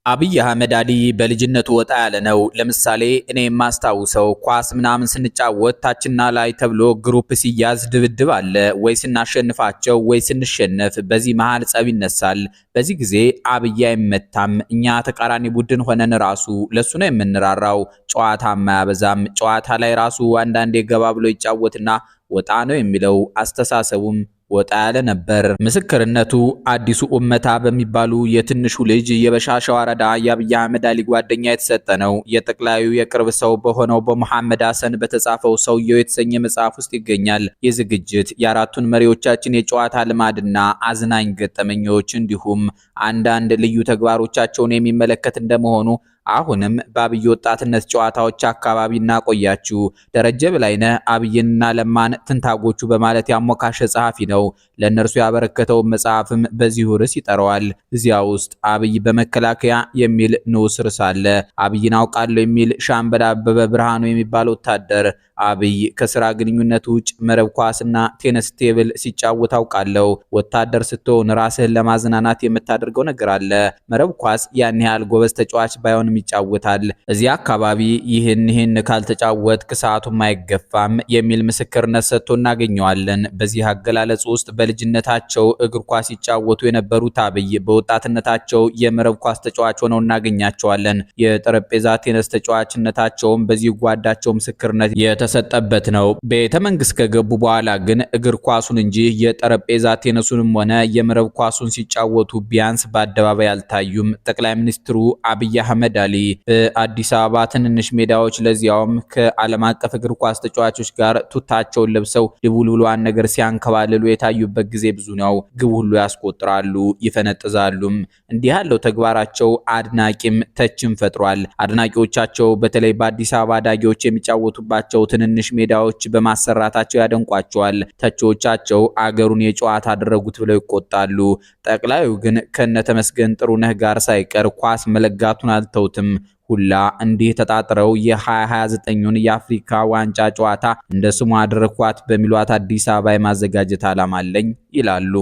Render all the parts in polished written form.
አብይ አህመድ አሊ በልጅነቱ ወጣ ያለ ነው። ለምሳሌ እኔ የማስታውሰው ኳስ ምናምን ስንጫወት ታችና ላይ ተብሎ ግሩፕ ሲያዝ ድብድብ አለ። ወይ ስናሸንፋቸው ወይ ስንሸነፍ በዚህ መሃል ጸብ ይነሳል። በዚህ ጊዜ አብይ አይመታም። እኛ ተቃራኒ ቡድን ሆነን ራሱ ለሱ ነው የምንራራው። ጨዋታ ማያበዛም። ጨዋታ ላይ ራሱ አንዳንዴ ገባ ብሎ ይጫወትና ወጣ ነው የሚለው። አስተሳሰቡም ወጣ ያለ ነበር። ምስክርነቱ አዲሱ ኡመታ በሚባሉ የትንሹ ልጅ የበሻሻ ወረዳ የአብይ አህመድ አሊ ጓደኛ የተሰጠ ነው። የጠቅላዩ የቅርብ ሰው በሆነው በመሐመድ ሐሰን በተጻፈው ሰውየው የተሰኘ መጽሐፍ ውስጥ ይገኛል። የዝግጅት የአራቱን መሪዎቻችን የጨዋታ ልማድና አዝናኝ ገጠመኞች እንዲሁም አንዳንድ ልዩ ተግባሮቻቸውን የሚመለከት እንደመሆኑ አሁንም በአብይ ወጣትነት ጨዋታዎች አካባቢ እናቆያችሁ። ደረጀ በላይነህ አብይንና ለማን ትንታጎቹ በማለት ያሞካሸ ጸሐፊ ነው። ለእነርሱ ያበረከተው መጽሐፍም በዚሁ ርዕስ ይጠራዋል። እዚያ ውስጥ አብይ በመከላከያ የሚል ንዑስ ርዕስ አለ። አብይን አውቃለሁ የሚል ሻምበል አበበ ብርሃኑ የሚባል ወታደር አብይ ከስራ ግንኙነት ውጭ መረብ ኳስና ቴኒስ ቴብል ሲጫወት አውቃለሁ። ወታደር ስትሆን ራስህን ለማዝናናት የምታደርገው ነገር አለ። መረብ ኳስ ያን ያህል ጎበዝ ተጫዋች ባይሆንም ይጫወታል። እዚህ አካባቢ ይህን ካልተጫወትክ ሰዓቱም አይገፋም የሚል ምስክርነት ሰጥቶ እናገኘዋለን። በዚህ አገላለጽ ውስጥ በልጅነታቸው እግር ኳስ ሲጫወቱ የነበሩት አብይ በወጣትነታቸው የመረብ ኳስ ተጫዋች ሆነው እናገኛቸዋለን። የጠረጴዛ ቴኒስ ተጫዋችነታቸውም በዚህ ጓዳቸው ምስክርነት የተሰጠበት ነው። ቤተ መንግስት ከገቡ በኋላ ግን እግር ኳሱን እንጂ የጠረጴዛ ቴኒሱንም ሆነ የመረብ ኳሱን ሲጫወቱ ቢያንስ በአደባባይ አልታዩም። ጠቅላይ ሚኒስትሩ አብይ አህመድ አሊ በአዲስ አበባ ትንንሽ ሜዳዎች ለዚያውም ከዓለም አቀፍ እግር ኳስ ተጫዋቾች ጋር ቱታቸውን ለብሰው ድቡልቡሏን ነገር ሲያንከባልሉ የታዩበት ጊዜ ብዙ ነው። ግብ ሁሉ ያስቆጥራሉ፣ ይፈነጥዛሉም። እንዲህ ያለው ተግባራቸው አድናቂም ተችም ፈጥሯል። አድናቂዎቻቸው በተለይ በአዲስ አበባ ዳጊዎች የሚጫወቱባቸው ትንንሽ ሜዳዎች በማሰራታቸው ያደንቋቸዋል። ተቾቻቸው አገሩን የጨዋታ አደረጉት ብለው ይቆጣሉ። ጠቅላዩ ግን ከነተመስገን ጥሩነህ ጋር ሳይቀር ኳስ መለጋቱን አልተውትም። ሁላ እንዲህ ተጣጥረው የ2029ን የአፍሪካ ዋንጫ ጨዋታ እንደ ስሙ አድርኳት በሚሏት አዲስ አበባ የማዘጋጀት ዓላማ አለኝ ይላሉ።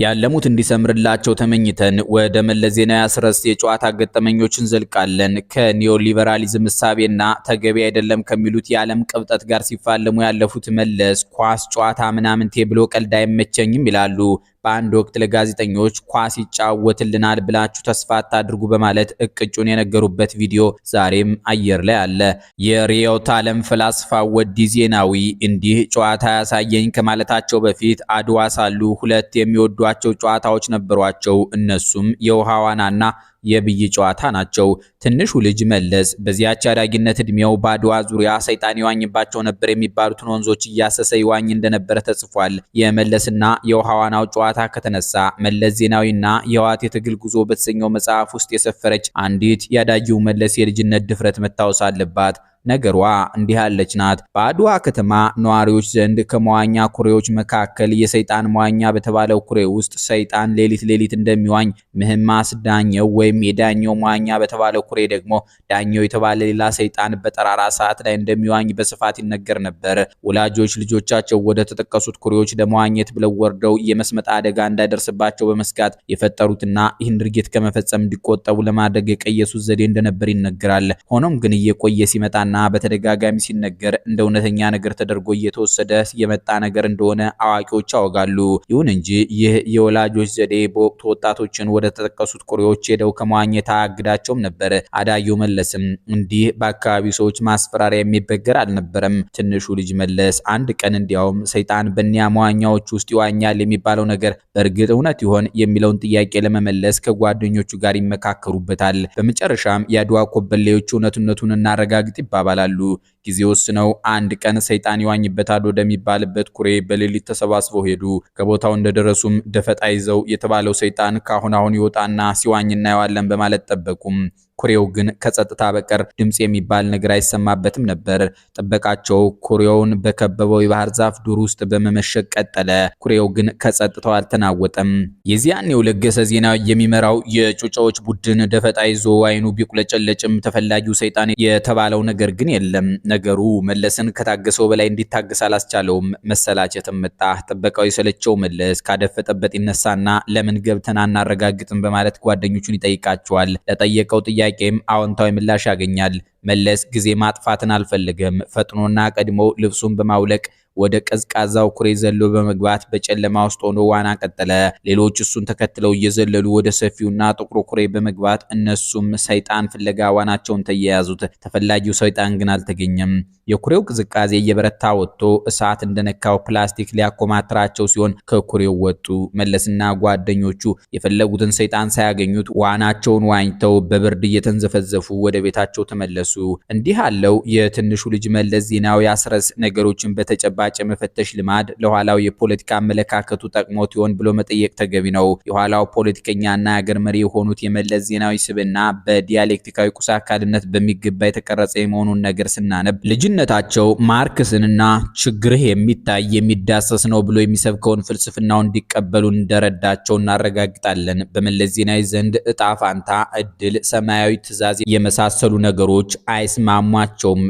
ያለሙት እንዲሰምርላቸው ተመኝተን ወደ መለስ ዜናዊ አስረስ የጨዋታ ገጠመኞችን ዘልቃለን። ከኒዮ ሊበራሊዝም እሳቤና ተገቢ አይደለም ከሚሉት የዓለም ቅብጠት ጋር ሲፋለሙ ያለፉት መለስ ኳስ ጨዋታ ምናምንቴ ብሎ ቀልድ አይመቸኝም ይላሉ። በአንድ ወቅት ለጋዜጠኞች ኳስ ይጫወትልናል ብላችሁ ተስፋ አታድርጉ በማለት እቅጩን የነገሩበት ቪዲዮ ዛሬም አየር ላይ አለ። የርዕዮተ ዓለም ፈላስፋ ወዲ ዜናዊ እንዲህ ጨዋታ ያሳየኝ ከማለታቸው በፊት አድዋ ሳሉ ሁለት የሚወዷቸው ጨዋታዎች ነበሯቸው። እነሱም የውሃ ዋናና የብይ ጨዋታ ናቸው። ትንሹ ልጅ መለስ በዚያች አዳጊነት እድሜው በአድዋ ዙሪያ ሰይጣን ይዋኝባቸው ነበር የሚባሉትን ወንዞች እያሰሰ ይዋኝ እንደነበረ ተጽፏል። የመለስና የውሃ ዋናው ጨዋታ ከተነሳ መለስ ዜናዊና የህወሓት የትግል ጉዞ በተሰኘው መጽሐፍ ውስጥ የሰፈረች አንዲት ያዳጊው መለስ የልጅነት ድፍረት መታወስ አለባት። ነገሯ እንዲህ ያለች ናት። በአድዋ ከተማ ነዋሪዎች ዘንድ ከመዋኛ ኩሬዎች መካከል የሰይጣን መዋኛ በተባለው ኩሬ ውስጥ ሰይጣን ሌሊት እንደሚዋኝ፣ ምህማስ ዳኘው ወይም የዳኘው መዋኛ በተባለው ኩሬ ደግሞ ዳኘው የተባለ ሌላ ሰይጣን በጠራራ ሰዓት ላይ እንደሚዋኝ በስፋት ይነገር ነበር። ወላጆች ልጆቻቸው ወደ ተጠቀሱት ኩሬዎች ለመዋኘት ብለው ወርደው የመስመጥ አደጋ እንዳይደርስባቸው በመስጋት የፈጠሩትና ይህን ድርጊት ከመፈጸም እንዲቆጠቡ ለማድረግ የቀየሱት ዘዴ እንደነበር ይነገራል። ሆኖም ግን እየቆየ ሲመጣ በተደጋጋሚ ሲነገር እንደ እውነተኛ ነገር ተደርጎ እየተወሰደ የመጣ ነገር እንደሆነ አዋቂዎች ያወጋሉ። ይሁን እንጂ ይህ የወላጆች ዘዴ በወቅቱ ወጣቶችን ወደ ተጠቀሱት ኩሬዎች ሄደው ከመዋኘት አያግዳቸውም ነበር። አዳጊው መለስም እንዲህ በአካባቢው ሰዎች ማስፈራሪያ የሚበገር አልነበረም። ትንሹ ልጅ መለስ አንድ ቀን እንዲያውም ሰይጣን በእኒያ መዋኛዎች ውስጥ ይዋኛል የሚባለው ነገር በእርግጥ እውነት ይሆን የሚለውን ጥያቄ ለመመለስ ከጓደኞቹ ጋር ይመካከሩበታል። በመጨረሻም የአድዋ ኮበሌዎች እውነቱን እናረጋግጥ ይባባላሉ። ጊዜ ወስነው አንድ ቀን ሰይጣን ይዋኝበታል ወደሚባልበት ኩሬ በሌሊት ተሰባስበው ሄዱ። ከቦታው እንደደረሱም ደፈጣ ይዘው የተባለው ሰይጣን ካሁን አሁን ይወጣና ሲዋኝ እናየዋለን በማለት ጠበቁም። ኩሬው ግን ከጸጥታ በቀር ድምጽ የሚባል ነገር አይሰማበትም ነበር። ጥበቃቸው ኩሬውን በከበበው የባህር ዛፍ ዱር ውስጥ በመመሸግ ቀጠለ። ኩሬው ግን ከጸጥታው አልተናወጠም። የዚያኔው ለገሰ ዜናዊ የሚመራው የጩጫዎች ቡድን ደፈጣ ይዞ አይኑ ቢቁለጨለጭም ተፈላጊው ሰይጣን የተባለው ነገር ግን የለም። ነገሩ መለስን ከታገሰው በላይ እንዲታገስ አላስቻለውም። መሰላቸትም መጣ። ጥበቃው የሰለቸው መለስ ካደፈጠበት ይነሳና ለምን ገብተን አናረጋግጥም በማለት ጓደኞቹን ይጠይቃቸዋል። ለጠየቀው ጥያቄም አዎንታዊ ምላሽ ያገኛል። መለስ ጊዜ ማጥፋትን አልፈልገም። ፈጥኖና ቀድሞ ልብሱን በማውለቅ ወደ ቀዝቃዛው ኩሬ ዘሎ በመግባት በጨለማ ውስጥ ሆኖ ዋና ቀጠለ። ሌሎች እሱን ተከትለው እየዘለሉ ወደ ሰፊውና ጥቁሩ ኩሬ በመግባት እነሱም ሰይጣን ፍለጋ ዋናቸውን ተያያዙት። ተፈላጊው ሰይጣን ግን አልተገኘም። የኩሬው ቅዝቃዜ እየበረታ ወጥቶ እሳት እንደነካው ፕላስቲክ ሊያኮማትራቸው ሲሆን ከኩሬው ወጡ። መለስና ጓደኞቹ የፈለጉትን ሰይጣን ሳያገኙት ዋናቸውን ዋኝተው በብርድ እየተንዘፈዘፉ ወደ ቤታቸው ተመለሱ። እንዲህ አለው የትንሹ ልጅ መለስ ዜናዊ አስረስ ነገሮችን በተጨባጭ የመፈተሽ ልማድ ለኋላው የፖለቲካ አመለካከቱ ጠቅሞት ይሆን ብሎ መጠየቅ ተገቢ ነው። የኋላው ፖለቲከኛና የሀገር መሪ የሆኑት የመለስ ዜናዊ ስብዕና በዲያሌክቲካዊ ቁስ አካልነት በሚገባ የተቀረጸ የመሆኑን ነገር ስናነብ ልጅነታቸው ማርክስንና ችግርህ የሚታይ የሚዳሰስ ነው ብሎ የሚሰብከውን ፍልስፍናውን እንዲቀበሉ እንደረዳቸው እናረጋግጣለን። በመለስ ዜናዊ ዘንድ እጣ ፋንታ፣ እድል፣ ሰማያዊ ትዕዛዝ የመሳሰሉ ነገሮች አይስማሟቸውም።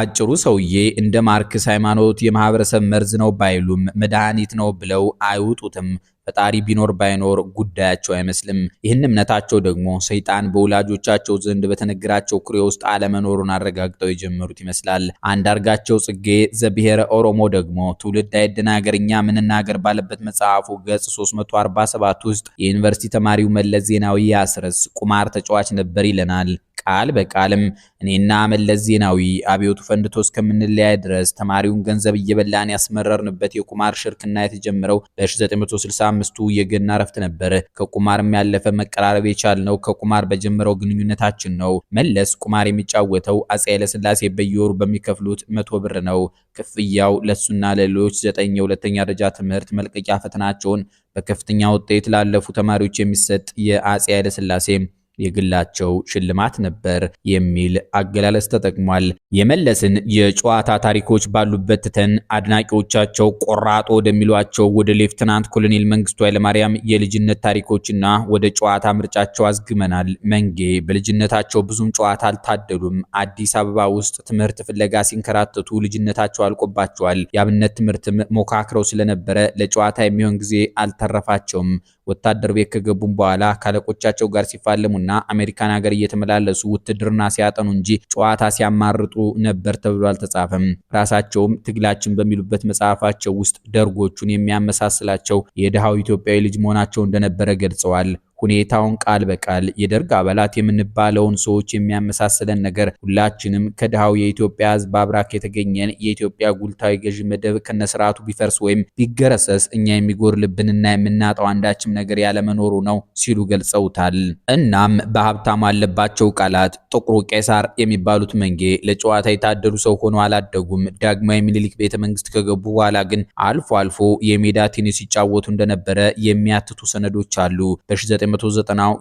አጭሩ ሰውዬ እንደ ማርክስ ሃይማኖት የማህበረሰብ መርዝ ነው ባይሉም መድኃኒት ነው ብለው አይውጡትም። ፈጣሪ ቢኖር ባይኖር ጉዳያቸው አይመስልም። ይህን እምነታቸው ደግሞ ሰይጣን በወላጆቻቸው ዘንድ በተነገራቸው ኩሬ ውስጥ አለመኖሩን አረጋግጠው የጀመሩት ይመስላል። አንዳርጋቸው ጽጌ ዘብሔረ ኦሮሞ ደግሞ ትውልድ አይደናገርኛ ምንናገር ባለበት መጽሐፉ ገጽ 347 ውስጥ የዩኒቨርሲቲ ተማሪው መለስ ዜናዊ ያስረስ ቁማር ተጫዋች ነበር ይለናል። ቃል በቃልም እኔና መለስ ዜናዊ አብዮቱ ፈንድቶ እስከምንለያይ ድረስ ተማሪውን ገንዘብ እየበላን ያስመረርንበት የቁማር ሽርክና የተጀመረው በ1965ቱ የገና ረፍት ነበር። ከቁማርም ያለፈ መቀራረብ የቻልነው ከቁማር በጀመረው ግንኙነታችን ነው። መለስ ቁማር የሚጫወተው አፄ ኃይለሥላሴ በየወሩ በሚከፍሉት 100 ብር ነው። ክፍያው ለሱና ለሌሎች 9 የሁለተኛ ደረጃ ትምህርት መልቀቂያ ፈተናቸውን በከፍተኛ ውጤት ላለፉ ተማሪዎች የሚሰጥ የአፄ ኃይለሥላሴ የግላቸው ሽልማት ነበር የሚል አገላለጽ ተጠቅሟል። የመለስን የጨዋታ ታሪኮች ባሉበት ትተን አድናቂዎቻቸው ቆራጦ ወደሚሏቸው ወደ ሌፍተናንት ኮሎኔል መንግስቱ ኃይለማርያም የልጅነት ታሪኮችና ወደ ጨዋታ ምርጫቸው አዝግመናል። መንጌ በልጅነታቸው ብዙም ጨዋታ አልታደሉም። አዲስ አበባ ውስጥ ትምህርት ፍለጋ ሲንከራተቱ ልጅነታቸው አልቆባቸዋል። የአብነት ትምህርትም ሞካክረው ስለነበረ ለጨዋታ የሚሆን ጊዜ አልተረፋቸውም። ወታደር ቤት ከገቡም በኋላ ካለቆቻቸው ጋር ሲፋለሙና አሜሪካን ሀገር እየተመላለሱ ውትድርና ሲያጠኑ እንጂ ጨዋታ ሲያማርጡ ነበር ተብሎ አልተጻፈም። ራሳቸውም ትግላችን በሚሉበት መጽሐፋቸው ውስጥ ደርጎቹን የሚያመሳስላቸው የድሃው ኢትዮጵያዊ ልጅ መሆናቸው እንደነበረ ገልጸዋል። ሁኔታውን ቃል በቃል የደርግ አባላት የምንባለውን ሰዎች የሚያመሳስለን ነገር ሁላችንም ከድሃው የኢትዮጵያ ሕዝብ አብራክ የተገኘን የኢትዮጵያ ጉልታዊ ገዢ መደብ ከነስርዓቱ ቢፈርስ ወይም ቢገረሰስ እኛ የሚጎርልብንና የምናጣው አንዳችም ነገር ያለመኖሩ ነው ሲሉ ገልጸውታል። እናም በሀብታሙ አለባቸው ቃላት ጥቁሩ ቄሳር የሚባሉት መንጌ ለጨዋታ የታደሉ ሰው ሆነው አላደጉም። ዳግማዊ ምኒልክ ቤተ መንግስት ከገቡ በኋላ ግን አልፎ አልፎ የሜዳ ቴኒስ ሲጫወቱ እንደነበረ የሚያትቱ ሰነዶች አሉ። በ1990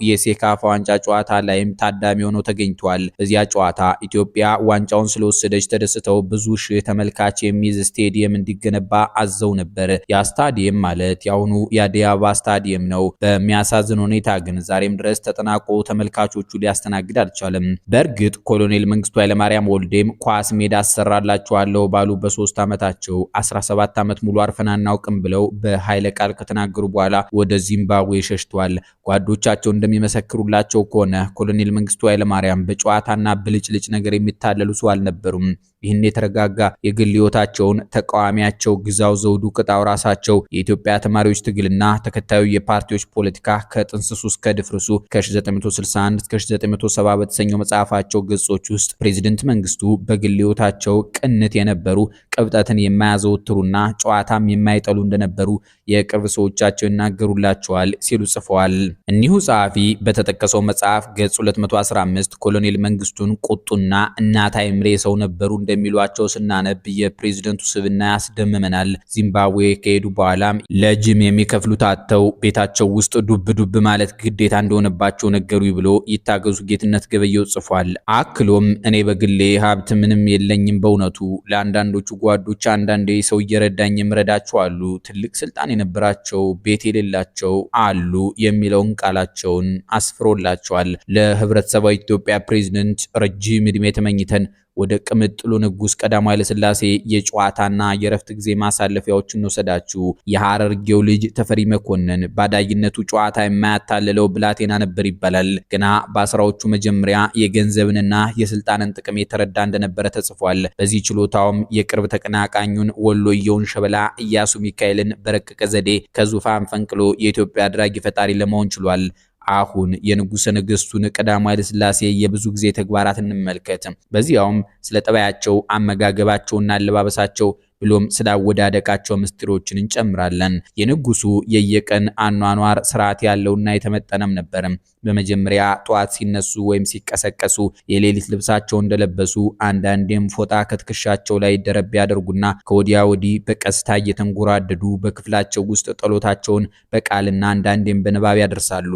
የሴካፋ ዋንጫ ጨዋታ ላይም ታዳሚ ሆነው ተገኝቷል። በዚያ ጨዋታ ኢትዮጵያ ዋንጫውን ስለወሰደች ተደስተው ብዙ ሺህ ተመልካች የሚይዝ ስቴዲየም እንዲገነባ አዘው ነበር። ያ ስታዲየም ማለት ያሁኑ የአዲስ አበባ ስታዲየም ነው። በሚያሳዝን ሁኔታ ግን ዛሬም ድረስ ተጠናቆ ተመልካቾቹ ሊያስተናግድ አልቻለም። በእርግጥ ኮሎኔል መንግስቱ ኃይለማርያም ወልዴም ኳስ ሜዳ አሰራላችኋለሁ ባሉ በ3 ዓመታቸው 17 ዓመት ሙሉ አርፈን አናውቅም ብለው በኃይለ ቃል ከተናገሩ በኋላ ወደ ዚምባብዌ ሸሽተዋል። ጓዶቻቸው እንደሚመሰክሩላቸው ከሆነ ኮሎኔል መንግስቱ ኃይለማርያም በጨዋታና ብልጭልጭ ነገር የሚታለሉ ሰው አልነበሩም። ይህን የተረጋጋ የግል ሕይወታቸውን ተቃዋሚያቸው ግዛው ዘውዱ ቅጣው ራሳቸው የኢትዮጵያ ተማሪዎች ትግልና ተከታዩ የፓርቲዎች ፖለቲካ ከጥንስሱ እስከ ድፍርሱ ከ1961 እስከ 1970 በተሰኘው መጽሐፋቸው ገጾች ውስጥ ፕሬዝዳንት መንግስቱ በግል ሕይወታቸው ቅንት የነበሩ ቅብጠትን የማያዘወትሩና ጨዋታም የማይጠሉ እንደነበሩ የቅርብ ሰዎቻቸው ይናገሩላቸዋል ሲሉ ጽፈዋል። እኒሁ ጸሐፊ በተጠቀሰው መጽሐፍ ገጽ 215 ኮሎኔል መንግስቱን ቁጡና እናት አይምሬ ሰው ነበሩ እንደሚሉ የሚሏቸው ስናነብ የፕሬዝደንቱ ስብዕና ያስደምመናል። ዚምባብዌ ከሄዱ በኋላም ለጅም የሚከፍሉት አጥተው ቤታቸው ውስጥ ዱብ ማለት ግዴታ እንደሆነባቸው ነገሩ ብሎ ይታገዙ ጌትነት ገበየው ጽፏል። አክሎም እኔ በግሌ ሀብት ምንም የለኝም፣ በእውነቱ ለአንዳንዶቹ ጓዶች አንዳንዴ ሰው እየረዳኝ የምረዳቸው አሉ፣ ትልቅ ስልጣን የነበራቸው ቤት የሌላቸው አሉ የሚለውን ቃላቸውን አስፍሮላቸዋል። ለህብረተሰባዊ ኢትዮጵያ ፕሬዝዳንት ረጅም ዕድሜ ተመኝተን ወደ ቅምጥሉ ንጉስ ቀዳማዊ ኃይለ ሥላሴ የጨዋታና የረፍት ጊዜ ማሳለፊያዎችን እንወሰዳችሁ። የሐረርጌው ልጅ ተፈሪ መኮንን ባዳይነቱ ጨዋታ የማያታልለው ብላቴና ነበር ይባላል። ገና በአስራዎቹ መጀመሪያ የገንዘብንና የስልጣንን ጥቅም የተረዳ እንደነበረ ተጽፏል። በዚህ ችሎታውም የቅርብ ተቀናቃኙን ወሎየውን ሸበላ ኢያሱ ሚካኤልን በረቀቀ ዘዴ ከዙፋን ፈንቅሎ የኢትዮጵያ አድራጊ ፈጣሪ ለመሆን ችሏል። አሁን የንጉሠ ነገሥቱን ቀዳማዊ ኃይለ ሥላሴ የብዙ ጊዜ ተግባራት እንመልከት። በዚያውም ስለ ጠባያቸው፣ አመጋገባቸውና አለባበሳቸው ብሎም ስላወዳደቃቸው ምስጢሮችን እንጨምራለን። የንጉሱ የየቀን አኗኗር ስርዓት ያለውና የተመጠነም ነበር። በመጀመሪያ ጧት ሲነሱ ወይም ሲቀሰቀሱ የሌሊት ልብሳቸው እንደለበሱ አንዳንዴም ፎጣ ከትከሻቸው ላይ ደረብ ያደርጉና ከወዲያ ወዲህ በቀስታ እየተንጎራደዱ በክፍላቸው ውስጥ ጸሎታቸውን በቃልና አንዳንዴም በንባብ ያደርሳሉ።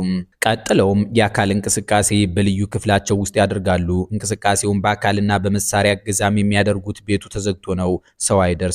ቀጥለውም የአካል እንቅስቃሴ በልዩ ክፍላቸው ውስጥ ያደርጋሉ። እንቅስቃሴውን በአካልና በመሳሪያ ገዛም የሚያደርጉት ቤቱ ተዘግቶ ነው። ሰው አይደርስም።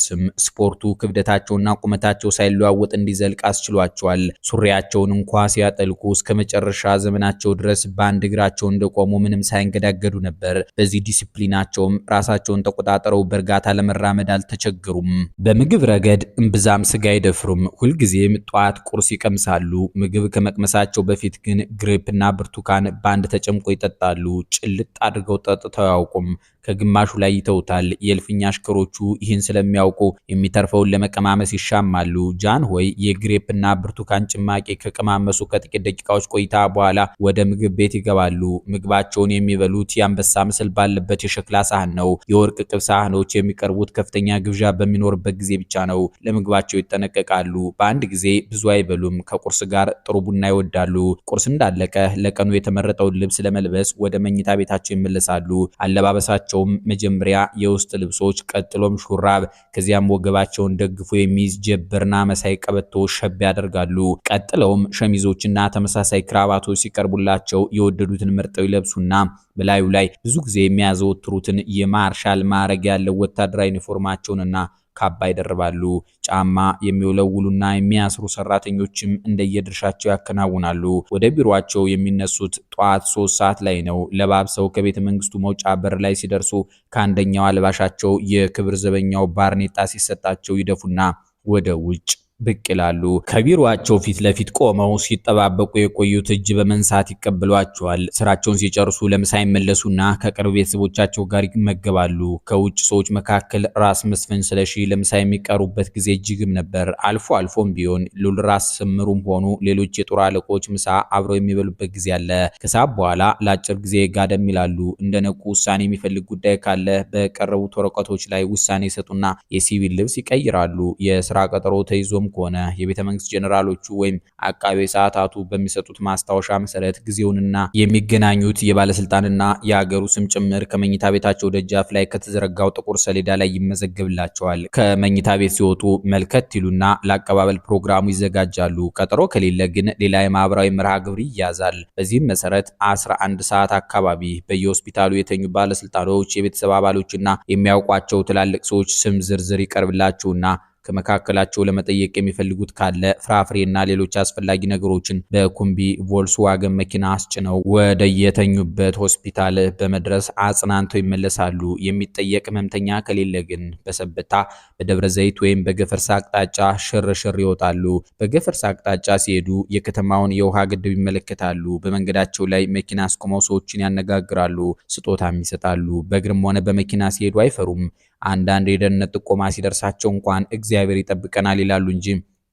ስፖርቱ ክብደታቸውና ቁመታቸው ሳይለዋወጥ እንዲዘልቅ አስችሏቸዋል። ሱሪያቸውን እንኳ ሲያጠልቁ እስከ መጨረሻ ዘመናቸው ድረስ በአንድ እግራቸው እንደቆሙ ምንም ሳይንገዳገዱ ነበር። በዚህ ዲሲፕሊናቸውም ራሳቸውን ተቆጣጠረው በእርጋታ ለመራመድ አልተቸገሩም። በምግብ ረገድ እምብዛም ስጋ አይደፍሩም። ሁልጊዜም ጧት ቁርስ ይቀምሳሉ። ምግብ ከመቅመሳቸው በፊት ግን ግሬፕና ብርቱካን በአንድ ተጨምቆ ይጠጣሉ። ጭልጥ አድርገው ጠጥተው አያውቁም። ከግማሹ ላይ ይተውታል። የእልፍኛ አሽከሮቹ ይህን ስለሚያውቁ የሚተርፈውን ለመቀማመስ ይሻማሉ። ጃን ሆይ የግሬፕና ብርቱካን ጭማቂ ከቀማመሱ ከጥቂት ደቂቃዎች ቆይታ በኋላ ወደ ምግብ ቤት ይገባሉ። ምግባቸውን የሚበሉት የአንበሳ ምስል ባለበት የሸክላ ሳህን ነው። የወርቅ ቅብ ሳህኖች የሚቀርቡት ከፍተኛ ግብዣ በሚኖርበት ጊዜ ብቻ ነው። ለምግባቸው ይጠነቀቃሉ። በአንድ ጊዜ ብዙ አይበሉም። ከቁርስ ጋር ጥሩ ቡና ይወዳሉ። ቁርስ እንዳለቀ ለቀኑ የተመረጠውን ልብስ ለመልበስ ወደ መኝታ ቤታቸው ይመለሳሉ። አለባበሳቸው መጀመሪያ የውስጥ ልብሶች፣ ቀጥሎም ሹራብ፣ ከዚያም ወገባቸውን ደግፎ የሚይዝ ጀበርና መሳይ ቀበቶ ሸብ ያደርጋሉ። ቀጥለውም ሸሚዞችና ተመሳሳይ ክራባቶች ሲቀርቡላቸው የወደዱትን መርጠው ይለብሱና በላዩ ላይ ብዙ ጊዜ የሚያዘወትሩትን የማርሻል ማዕረግ ያለው ወታደራዊ ዩኒፎርማቸውንና ካባ ይደርባሉ። ጫማ የሚወለውሉና የሚያስሩ ሰራተኞችም እንደየድርሻቸው ያከናውናሉ። ወደ ቢሮአቸው የሚነሱት ጧት 3 ሰዓት ላይ ነው። ለባብሰው ከቤተ መንግስቱ መውጫ በር ላይ ሲደርሱ ከአንደኛው አልባሻቸው የክብር ዘበኛው ባርኔጣ ሲሰጣቸው ይደፉና ወደ ውጭ ብቅ ይላሉ። ከቢሮአቸው ፊት ለፊት ቆመው ሲጠባበቁ የቆዩት እጅ በመንሳት ይቀበሏቸዋል። ስራቸውን ሲጨርሱ ለምሳ ይመለሱና ከቅርብ ቤተሰቦቻቸው ጋር ይመገባሉ። ከውጭ ሰዎች መካከል ራስ መስፍን ስለሺ ለምሳ የሚቀሩበት ጊዜ እጅግም ነበር። አልፎ አልፎም ቢሆን ሉል ራስ ስምሩም ሆኑ ሌሎች የጦር አለቆች ምሳ አብረው የሚበሉበት ጊዜ አለ። ከሰዓት በኋላ ለአጭር ጊዜ ጋደም ይላሉ። እንደነቁ ውሳኔ የሚፈልግ ጉዳይ ካለ በቀረቡት ወረቀቶች ላይ ውሳኔ ይሰጡና የሲቪል ልብስ ይቀይራሉ። የስራ ቀጠሮ ተይዞ ከሆነ የቤተ መንግስት ጀነራሎቹ ወይም አቃቤ ሰዓታቱ በሚሰጡት ማስታወሻ መሰረት ጊዜውንና የሚገናኙት የባለስልጣንና የሀገሩ ስም ጭምር ከመኝታ ቤታቸው ደጃፍ ላይ ከተዘረጋው ጥቁር ሰሌዳ ላይ ይመዘገብላቸዋል። ከመኝታ ቤት ሲወጡ መልከት ይሉና ለአቀባበል ፕሮግራሙ ይዘጋጃሉ። ቀጠሮ ከሌለ ግን ሌላ የማህበራዊ መርሃ ግብር ይያዛል። በዚህም መሰረት 11 ሰዓት አካባቢ በየሆስፒታሉ የተኙ ባለስልጣኖች፣ የቤተሰብ አባሎችና የሚያውቋቸው ትላልቅ ሰዎች ስም ዝርዝር ይቀርብላቸውና ከመካከላቸው ለመጠየቅ የሚፈልጉት ካለ ፍራፍሬና ሌሎች አስፈላጊ ነገሮችን በኩምቢ ቮልስዋገን መኪና አስጭነው ወደ የተኙበት ሆስፒታል በመድረስ አጽናንተው ይመለሳሉ። የሚጠየቅ ህመምተኛ ከሌለ ግን በሰበታ፣ በደብረ ዘይት ወይም በገፈርሳ አቅጣጫ ሽርሽር ይወጣሉ። በገፈርሳ አቅጣጫ ሲሄዱ የከተማውን የውሃ ግድብ ይመለከታሉ። በመንገዳቸው ላይ መኪና አስቆመው ሰዎችን ያነጋግራሉ፣ ስጦታም ይሰጣሉ። በእግርም ሆነ በመኪና ሲሄዱ አይፈሩም። አንዳንድ የደህንነት ጥቆማ ሲደርሳቸው እንኳን እግዚአብሔር ይጠብቀናል ይላሉ እንጂ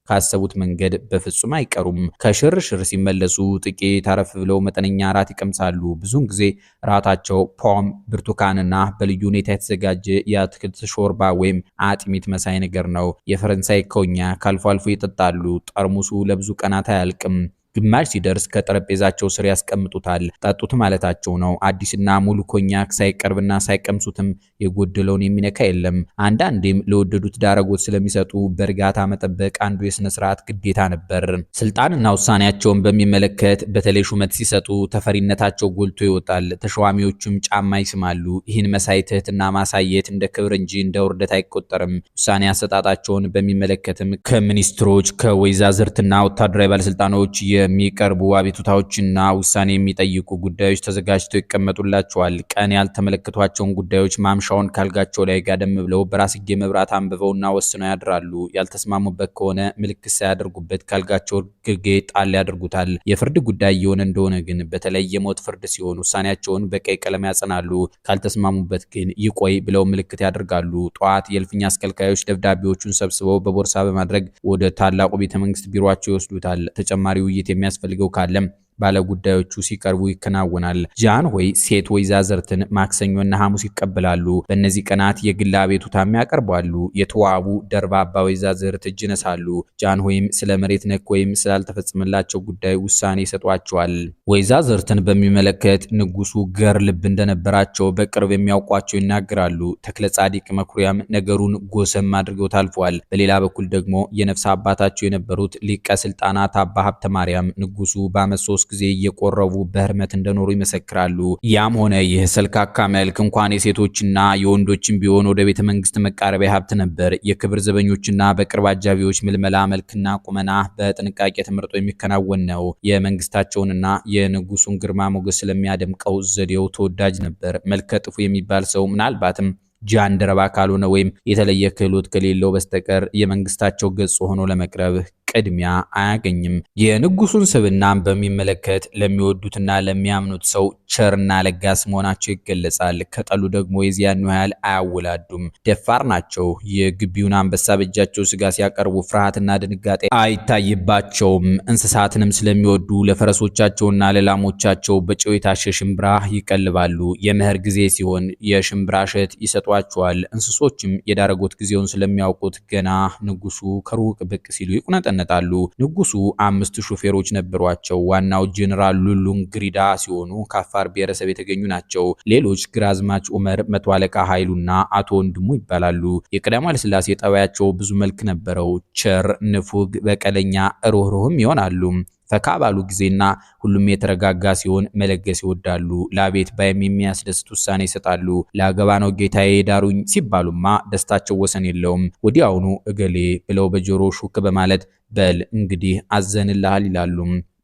ካሰቡት መንገድ በፍጹም አይቀሩም። ከሽርሽር ሲመለሱ ጥቂት አረፍ ብለው መጠነኛ ራት ይቀምሳሉ። ብዙውን ጊዜ ራታቸው ፖም፣ ብርቱካንና በልዩ ሁኔታ የተዘጋጀ የአትክልት ሾርባ ወይም አጥሚት መሳይ ነገር ነው። የፈረንሳይ ኮኛ ካልፎ አልፎ ይጠጣሉ። ጠርሙሱ ለብዙ ቀናት አያልቅም። ግማሽ ሲደርስ ከጠረጴዛቸው ስር ያስቀምጡታል። ጠጡት ማለታቸው ነው። አዲስና ሙሉ ኮኛክ ሳይቀርብና ሳይቀምሱትም የጎደለውን የሚነካ የለም። አንዳንዴም ለወደዱት ዳረጎት ስለሚሰጡ በእርጋታ መጠበቅ አንዱ የሥነ ስርዓት ግዴታ ነበር። ስልጣንና ውሳኔያቸውን በሚመለከት በተለይ ሹመት ሲሰጡ ተፈሪነታቸው ጎልቶ ይወጣል። ተሿሚዎቹም ጫማ ይስማሉ። ይህን መሳይ ትህትና ማሳየት እንደ ክብር እንጂ እንደ ውርደት አይቆጠርም። ውሳኔ አሰጣጣቸውን በሚመለከትም ከሚኒስትሮች ከወይዛዝርትና ወታደራዊ ባለስልጣኖች የሚቀርቡ አቤቱታዎችና ውሳኔ የሚጠይቁ ጉዳዮች ተዘጋጅተው ይቀመጡላቸዋል። ቀን ያልተመለከቷቸውን ጉዳዮች ማምሻውን ካልጋቸው ላይ ጋደም ብለው በራስጌ መብራት አንብበውና ወስነው ያድራሉ። ያልተስማሙበት ከሆነ ምልክት ሳያደርጉበት ካልጋቸው ግርጌ ጣል ያደርጉታል። የፍርድ ጉዳይ የሆነ እንደሆነ ግን በተለይ የሞት ፍርድ ሲሆን ውሳኔያቸውን በቀይ ቀለም ያጸናሉ። ካልተስማሙበት ግን ይቆይ ብለው ምልክት ያደርጋሉ። ጠዋት የእልፍኝ አስከልካዮች ደብዳቤዎቹን ሰብስበው በቦርሳ በማድረግ ወደ ታላቁ ቤተመንግስት ቢሮአቸው ይወስዱታል። ተጨማሪ ውይይት የሚያስፈልገው ካለም ባለጉዳዮቹ ሲቀርቡ ይከናወናል። ጃንሆይ ሴት ወይዛዝርትን ማክሰኞና ሐሙስ ይቀበላሉ። በእነዚህ ቀናት የግል አቤቱታም ያቀርባሉ። የተዋቡ ደርባባ ወይዛዝርት እጅ ነሳሉ። ጃንሆይም ስለ መሬት ነክ ወይም ስላልተፈጸመላቸው ጉዳይ ውሳኔ ይሰጧቸዋል። ወይዛዝርትን በሚመለከት ንጉሱ ገር ልብ እንደነበራቸው በቅርብ የሚያውቋቸው ይናገራሉ። ተክለ ጻዲቅ መኩሪያም ነገሩን ጎሰም አድርገው ታልፏል። በሌላ በኩል ደግሞ የነፍስ አባታቸው የነበሩት ሊቀ ስልጣናት አባ ሀብተ ማርያም ንጉሱ በዓመት 3 ጊዜ እየቆረቡ በህርመት እንደኖሩ ይመሰክራሉ። ያም ሆነ ይህ ሰልካካ መልክ እንኳን የሴቶችና የወንዶችን ቢሆን ወደ ቤተ መንግስት መቃረቢያ ሀብት ነበር። የክብር ዘበኞችና በቅርብ አጃቢዎች ምልመላ መልክና ቁመና በጥንቃቄ ተመርጦ የሚከናወን ነው። የመንግስታቸውንና የንጉሱን ግርማ ሞገስ ስለሚያደምቀው ዘዴው ተወዳጅ ነበር። መልከ ጥፉ የሚባል ሰው ምናልባትም ጃንደረባ ካልሆነ ወይም የተለየ ክህሎት ከሌለው በስተቀር የመንግስታቸው ገጽ ሆኖ ለመቅረብ ቅድሚያ አያገኝም። የንጉሱን ስብናም በሚመለከት ለሚወዱትና ለሚያምኑት ሰው ቸርና ለጋስ መሆናቸው ይገለጻል። ከጠሉ ደግሞ የዚያኑ ያህል አያወላዱም። ደፋር ናቸው። የግቢውን አንበሳ በእጃቸው ስጋ ሲያቀርቡ ፍርሃትና ድንጋጤ አይታይባቸውም። እንስሳትንም ስለሚወዱ ለፈረሶቻቸውና ለላሞቻቸው በጨው የታሸ ሽምብራ ይቀልባሉ። የመኸር ጊዜ ሲሆን የሽምብራ እሸት ይሰጧቸዋል። እንስሶችም የዳረጎት ጊዜውን ስለሚያውቁት ገና ንጉሱ ከሩቅ ብቅ ሲሉ ይቁነጠነጣሉ። ንጉሱ 5 ሹፌሮች ነበሯቸው። ዋናው ጄኔራል ሉሉን ግሪዳ ሲሆኑ ከአፋር ብሔረሰብ የተገኙ ናቸው። ሌሎች ግራዝማች ዑመር፣ መቶ አለቃ ኃይሉና አቶ ወንድሙ ይባላሉ። የቀዳማዊ ኃይለ ሥላሴ ጠባያቸው ብዙ መልክ ነበረው። ቸር፣ ንፉግ፣ በቀለኛ፣ ሩህሩህም ይሆናሉ። ፈካ ባሉ ጊዜና ሁሉም የተረጋጋ ሲሆን መለገስ ይወዳሉ። ለቤት ባይም የሚያስደስት ውሳኔ ይሰጣሉ። ለአገባ ነው ጌታዬ ዳሩኝ ሲባሉማ ደስታቸው ወሰን የለውም። ወዲያውኑ እገሌ ብለው በጆሮ ሹክ በማለት በል እንግዲህ አዘንልሃል ይላሉ።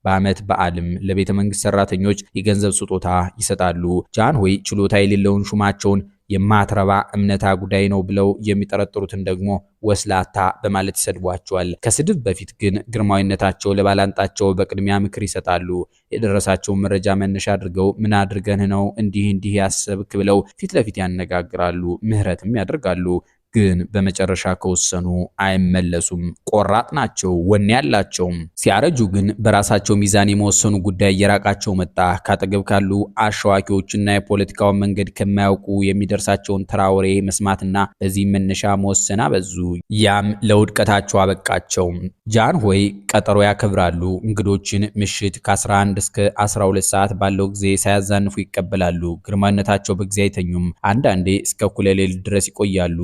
በዓመት በዓልም ለቤተ መንግስት ሰራተኞች የገንዘብ ስጦታ ይሰጣሉ። ጃንሆይ ችሎታ የሌለውን ሹማቸውን የማትረባ እምነታ ጉዳይ ነው ብለው የሚጠረጥሩትን ደግሞ ወስላታ በማለት ይሰድቧቸዋል። ከስድብ በፊት ግን ግርማዊነታቸው ለባላንጣቸው በቅድሚያ ምክር ይሰጣሉ። የደረሳቸውን መረጃ መነሻ አድርገው ምን አድርገን ነው እንዲህ ያሰብክ ብለው ፊት ለፊት ያነጋግራሉ። ምህረትም ያደርጋሉ። ግን በመጨረሻ ከወሰኑ አይመለሱም። ቆራጥ ናቸው፣ ወኔ ያላቸው። ሲያረጁ ግን በራሳቸው ሚዛን የመወሰኑ ጉዳይ እየራቃቸው መጣ። ካጠገብ ካሉ አሸዋቂዎችና የፖለቲካውን መንገድ ከማያውቁ የሚደርሳቸውን ተራወሬ መስማትና በዚህ መነሻ መወሰን አበዙ። ያም ለውድቀታቸው አበቃቸው። ጃንሆይ ቀጠሮ ያከብራሉ። እንግዶችን ምሽት ከ11 እስከ 12 ሰዓት ባለው ጊዜ ሳያዛንፉ ይቀበላሉ። ግርማዊነታቸው በጊዜ አይተኙም። አንዳንዴ እስከ እኩለ ሌሊት ድረስ ይቆያሉ።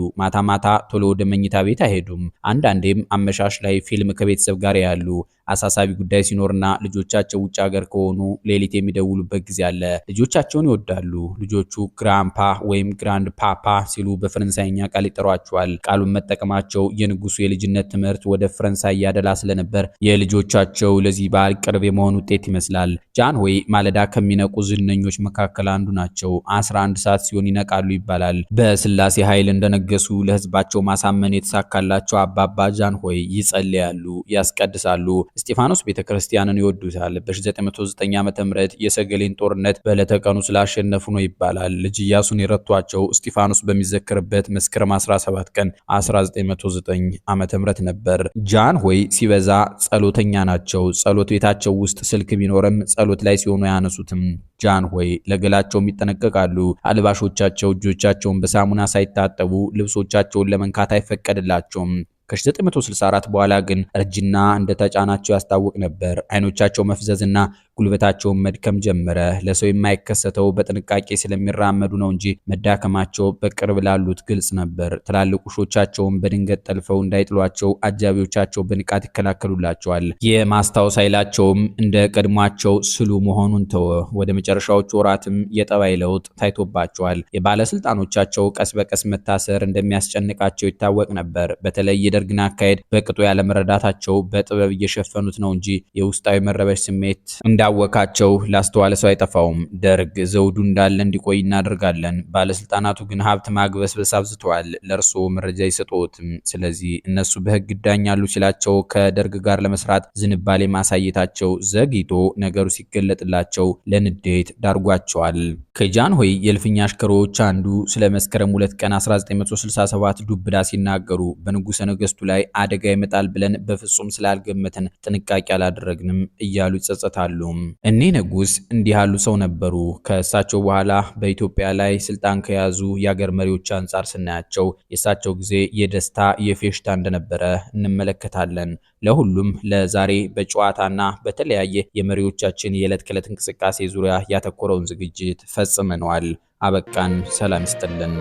ማታ ቶሎ ወደ መኝታ ቤት አይሄዱም። አንዳንዴም አመሻሽ ላይ ፊልም ከቤተሰብ ጋር ያያሉ። አሳሳቢ ጉዳይ ሲኖርና ልጆቻቸው ውጭ ሀገር ከሆኑ ሌሊት የሚደውሉበት ጊዜ አለ። ልጆቻቸውን ይወዳሉ። ልጆቹ ግራምፓ ወይም ግራንድ ፓፓ ሲሉ በፈረንሳይኛ ቃል ይጠሯቸዋል። ቃሉን መጠቀማቸው የንጉሱ የልጅነት ትምህርት ወደ ፈረንሳይ ያደላ ስለነበር የልጆቻቸው ለዚህ ባህል ቅርብ የመሆን ውጤት ይመስላል። ጃንሆይ ማለዳ ከሚነቁ ዝነኞች መካከል አንዱ ናቸው። 11 ሰዓት ሲሆን ይነቃሉ ይባላል። በስላሴ ኃይል እንደነገሱ ለህዝባቸው ማሳመን የተሳካላቸው አባባ ጃንሆይ ይጸልያሉ፣ ያስቀድሳሉ። እስጢፋኖስ ቤተክርስቲያንን ይወዱታል። በ1909 ዓመተ ምህረት የሰገሌን ጦርነት በዕለተ ቀኑ ስላሸነፉ ነው ይባላል። ልጅ ኢያሱን የረቷቸው እስጢፋኖስ በሚዘከርበት መስከረም 17 ቀን 1909 ዓመተ ምህረት ነበር። ጃንሆይ ሲበዛ ጸሎተኛ ናቸው። ጸሎት ቤታቸው ውስጥ ስልክ ቢኖርም ጸሎት ላይ ሲሆኑ አያነሱትም። ጃንሆይ ለገላቸውም ይጠነቀቃሉ። አልባሾቻቸው እጆቻቸውን በሳሙና ሳይታጠቡ ልብሶቻቸውን ለመንካት አይፈቀድላቸውም። ከ1964 በኋላ ግን እርጅና እንደተጫናቸው ያስታውቅ ነበር። አይኖቻቸው መፍዘዝና ጉልበታቸውን መድከም ጀመረ። ለሰው የማይከሰተው በጥንቃቄ ስለሚራመዱ ነው እንጂ መዳከማቸው በቅርብ ላሉት ግልጽ ነበር። ትላልቅ ውሾቻቸውን በድንገት ጠልፈው እንዳይጥሏቸው አጃቢዎቻቸው በንቃት ይከላከሉላቸዋል። የማስታወስ ኃይላቸውም እንደ ቀድሟቸው ስሉ መሆኑን ተወ። ወደ መጨረሻዎቹ ወራትም የጠባይ ለውጥ ታይቶባቸዋል። የባለስልጣኖቻቸው ቀስ በቀስ መታሰር እንደሚያስጨንቃቸው ይታወቅ ነበር። በተለይ የደርግን አካሄድ በቅጡ ያለመረዳታቸው በጥበብ እየሸፈኑት ነው እንጂ የውስጣዊ መረበሽ ስሜት እንዳወካቸው ላስተዋለ ሰው አይጠፋውም። ደርግ ዘውዱ እንዳለ እንዲቆይ እናደርጋለን፣ ባለስልጣናቱ ግን ሀብት ማግበስበስ አብዝተዋል፣ ለእርስዎ መረጃ ይሰጡትም፣ ስለዚህ እነሱ በህግ ይዳኛሉ ሲላቸው ከደርግ ጋር ለመስራት ዝንባሌ ማሳየታቸው ዘግይቶ ነገሩ ሲገለጥላቸው ለንዴት ዳርጓቸዋል። ከጃንሆይ የእልፍኝ አሽከሮች አንዱ ስለ መስከረም 2 ቀን 1967 ዱብዳ ሲናገሩ በንጉሠ ነገሥቱ ላይ አደጋ ይመጣል ብለን በፍጹም ስላልገመትን ጥንቃቄ አላደረግንም እያሉ ይጸጸታሉ። እኒህ ንጉሥ እንዲህ ያሉ ሰው ነበሩ። ከእሳቸው በኋላ በኢትዮጵያ ላይ ስልጣን ከያዙ የአገር መሪዎች አንጻር ስናያቸው የእሳቸው ጊዜ የደስታ የፌሽታ እንደነበረ እንመለከታለን። ለሁሉም ለዛሬ በጨዋታና በተለያየ የመሪዎቻችን የዕለት ከዕለት እንቅስቃሴ ዙሪያ ያተኮረውን ዝግጅት ፈጽመነዋል። አበቃን። ሰላም ይስጥልን።